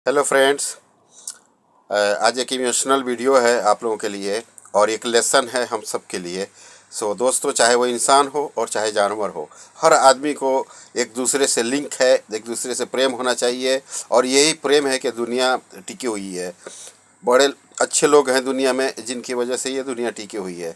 Hello friends. आज एक emotional video है आप लोगों के लिए और एक लेसन है हम सब के लिए। सो दोस्तों, चाहे वो इंसान हो और चाहे जानवर हो, हर आदमी को एक दूसरे से लिंक है, एक दूसरे से प्रेम होना चाहिए और यही प्रेम है कि दुनिया टिकी हुई है। बड़े अच्छे लोग हैं दुनिया में जिनकी वजह से ये दुनिया टिकी हुई है।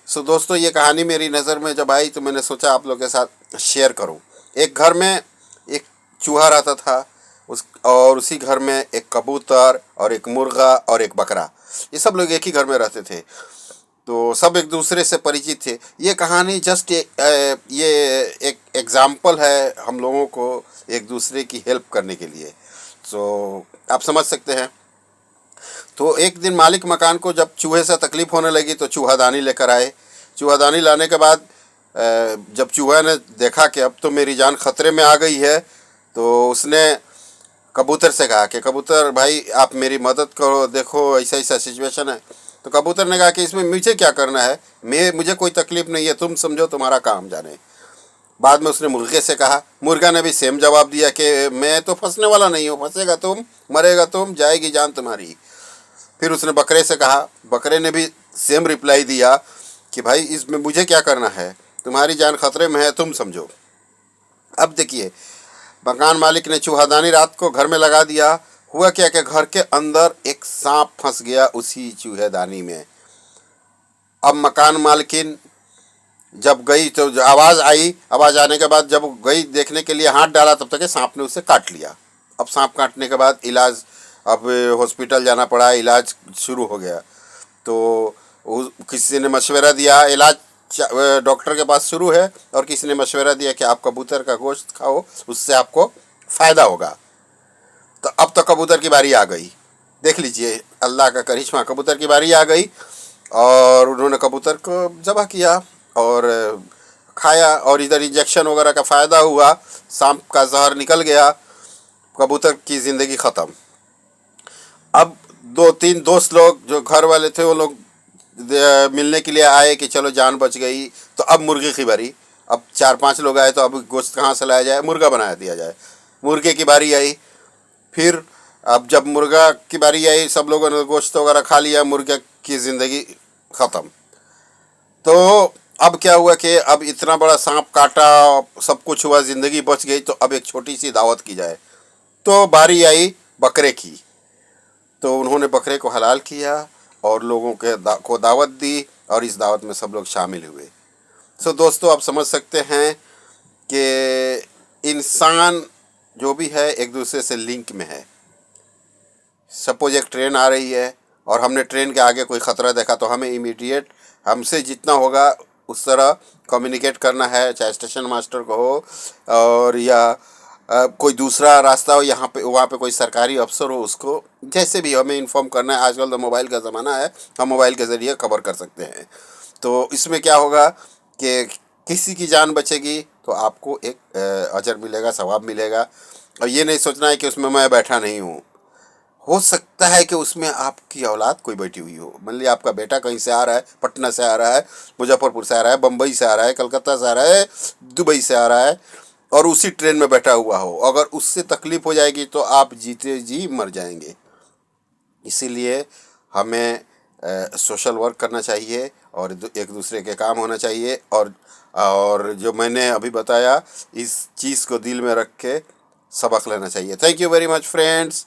सो दोस्तों, ये कहानी मेरी नज़र में जब आई तो मैंने सोचा आप लोगों के साथ शेयर करूं। एक घर में एक चूहा रहता था, उस और उसी घर में एक कबूतर और एक मुर्गा और एक बकरा, ये सब लोग एक ही घर में रहते थे। तो सब एक दूसरे से परिचित थे। ये कहानी जस्ट ये एक एग्जाम्पल है हम लोगों को एक दूसरे की हेल्प करने के लिए। तो आप समझ सकते हैं। तो एक दिन मालिक मकान को जब चूहे से तकलीफ़ होने लगी तो चूहादानी लेकर आए। चूहादानी लाने के बाद जब चूहा ने देखा कि अब तो मेरी जान खतरे में आ गई है, तो उसने कबूतर से कहा कि कबूतर भाई, आप मेरी मदद करो, देखो ऐसा ऐसा सिचुएशन है। तो कबूतर ने कहा कि इसमें मुझे क्या करना है, मुझे कोई तकलीफ नहीं है, तुम समझो, तुम्हारा काम जाने। बाद में उसने मुर्गे से कहा, मुर्गा ने भी सेम जवाब दिया कि मैं तो फंसने वाला नहीं हूँ, फंसेगा तुम, मरेगा तुम, जाएगी जान तुम्हारी। फिर उसने बकरे से कहा, बकरे ने भी सेम रिप्लाई दिया कि भाई इसमें मुझे क्या करना है, तुम्हारी जान खतरे में है, तुम समझो। अब देखिए, मकान मालिक ने चूहादानी रात को घर में लगा दिया। हुआ क्या कि घर के अंदर एक सांप फंस गया उसी चूहेदानी में। अब मकान मालकिन जब गई तो आवाज़ आई, आवाज़ आने के बाद जब गई देखने के लिए हाथ डाला, तब तक सांप ने उसे काट लिया। अब सांप काटने के बाद इलाज, अब हॉस्पिटल जाना पड़ा, इलाज शुरू हो गया। तो किसी ने मशवरा दिया, इलाज डॉक्टर के पास शुरू है, और किसी ने मशवरा दिया कि आप कबूतर का गोश्त खाओ, उससे आपको फ़ायदा होगा। तो अब तो कबूतर की बारी आ गई। देख लीजिए, अल्लाह का करिश्मा, कबूतर की बारी आ गई और उन्होंने कबूतर को ज़बह किया और खाया, और इधर इंजेक्शन वगैरह का फ़ायदा हुआ, सांप का जहर निकल गया, कबूतर की ज़िंदगी ख़त्म। अब दो तीन दोस्त लोग जो घर वाले थे वो लोग मिलने के लिए आए कि चलो जान बच गई। तो अब मुर्गे की बारी, अब चार पांच लोग आए तो अब गोश्त कहाँ से लाया जाए, मुर्गा बना दिया जाए। मुर्गे की बारी आई। फिर अब जब मुर्गा की बारी आई, सब लोगों ने गोश्त वगैरह खा लिया, मुर्गा की ज़िंदगी ख़त्म। तो अब क्या हुआ कि अब इतना बड़ा सांप काटा, सब कुछ हुआ, ज़िंदगी बच गई, तो अब एक छोटी सी दावत की जाए। तो बारी आई बकरे की। तो उन्होंने बकरे को हलाल किया और लोगों के को दावत दी, और इस दावत में सब लोग शामिल हुए। सो दोस्तों, आप समझ सकते हैं कि इंसान जो भी है एक दूसरे से लिंक में है। सपोज एक ट्रेन आ रही है और हमने ट्रेन के आगे कोई ख़तरा देखा, तो हमें इमीडिएट, हमसे जितना होगा उस तरह कम्युनिकेट करना है, चाहे स्टेशन मास्टर को हो और या कोई दूसरा रास्ता हो, यहाँ पे वहाँ पे कोई सरकारी अफसर हो, उसको जैसे भी हमें इन्फॉर्म करना है। आजकल तो मोबाइल का ज़माना है, हम मोबाइल के ज़रिए खबर कर सकते हैं। तो इसमें क्या होगा कि किसी की जान बचेगी तो आपको एक अजर मिलेगा, सवाब मिलेगा। और ये नहीं सोचना है कि उसमें मैं बैठा नहीं हूँ। हो सकता है कि उसमें आपकी औलाद कोई बैठी हुई हो। मान लिया आपका बेटा कहीं से आ रहा है, पटना से आ रहा है, मुजफ्फरपुर से आ रहा है, बम्बई से आ रहा है, कलकत्ता से आ रहा है, दुबई से आ रहा है, और उसी ट्रेन में बैठा हुआ हो। अगर उससे तकलीफ़ हो जाएगी तो आप जीते जी मर जाएंगे। इसीलिए हमें सोशल वर्क करना चाहिए और एक दूसरे के काम होना चाहिए। और जो मैंने अभी बताया, इस चीज़ को दिल में रख के सबक लेना चाहिए। Thank you very much friends.